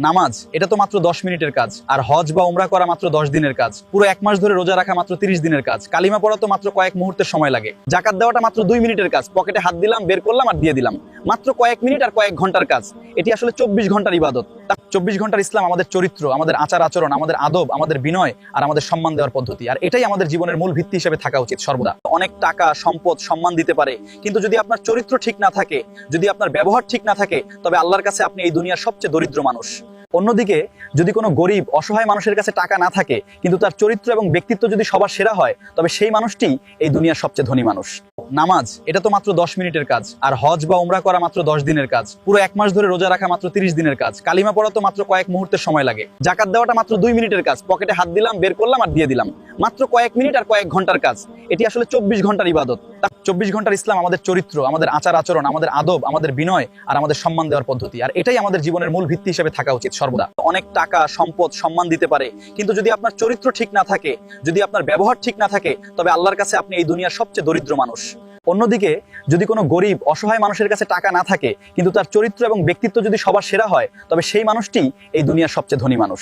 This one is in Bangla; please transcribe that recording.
নামাজ এটা তো মাত্র 10 মিনিটের কাজ, আর হজ বা উমরা করা মাত্র 10 দিনের কাজ। পুরো 1 মাস ধরে রোজা রাখা মাত্র 30 দিনের কাজ। কালিমা পড়া তো মাত্র কয়েক মুহূর্তের সময় লাগে। জাকাত দেওয়াটা মাত্র 2 মিনিটের কাজ, পকেটে হাত দিলাম, বের করলাম আর দিয়ে দিলাম। মাত্র কয়েক মিনিট আর কয়েক ঘন্টার কাজ। এটি আসলে 24 ঘন্টার ইবাদত। 24 ঘন্টার ইসলাম আমাদের চরিত্র, আমাদের আচার আচরণ, আমাদের আদব, আমাদের বিনয় আর আমাদের সম্মান দেওয়ার পদ্ধতি। আর এটাই আমাদের জীবনের মূল ভিত্তি হিসেবে থাকা উচিত সর্বদা। অনেক টাকা, সম্পদ, সম্মান দিতে পারে, কিন্তু যদি আপনার চরিত্র ঠিক না থাকে, যদি আপনার ব্যবহার ঠিক না থাকে, তবে আল্লাহর কাছে আপনি এই দুনিয়ার সবচেয়ে দরিদ্র মানুষ। অন্যদিকে যদি কোনো গরিব অসহায় মানুষের কাছে টাকা না থাকে, কিন্তু তার চরিত্র এবং ব্যক্তিত্ব যদি সবার সেরা হয়, তবে সেই মানুষটি এই দুনিয়ার সবচেয়ে ধনী মানুষ। নামাজ এটা তো মাত্র 10 মিনিটের কাজ, আর হজ বা উমরা করা মাত্র 10 দিনের কাজ। পুরো 1 মাস ধরে রোজা রাখা মাত্র 30 দিনের কাজ। কালিমা পড়া তো মাত্র কয়েক মুহূর্তের সময় লাগে। জাকাত দেওয়াটা মাত্র 2 মিনিটের কাজ, পকেটে হাত দিলাম, বের করলাম আর দিয়ে দিলাম। মাত্র কয়েক মিনিট আর কয়েক ঘন্টার কাজ। এটি আসলে 24 ঘন্টার ইবাদত। 24 ঘন্টার ইসলাম আমাদের চরিত্র, আমাদের আচার আচরণ, আমাদের আদব, আমাদের বিনয় আর আমাদের সম্মান দেওয়ার পদ্ধতি। আর এটাই আমাদের জীবনের মূল ভিত্তি হিসেবে থাকা উচিত সর্বদা। অনেক টাকা, সম্পদ, সম্মান দিতে পারে, কিন্তু যদি আপনার চরিত্র ঠিক না থাকে, যদি আপনার ব্যবহার ঠিক না থাকে, তবে আল্লাহর কাছে আপনি এই দুনিয়ার সবচেয়ে দরিদ্র মানুষ। অন্যদিকে যদি কোনো গরিব অসহায় মানুষের কাছে টাকা না থাকে, কিন্তু তার চরিত্র এবং ব্যক্তিত্ব যদি সবার সেরা হয়, তবে সেই মানুষটি এই দুনিয়ার সবচেয়ে ধনী মানুষ।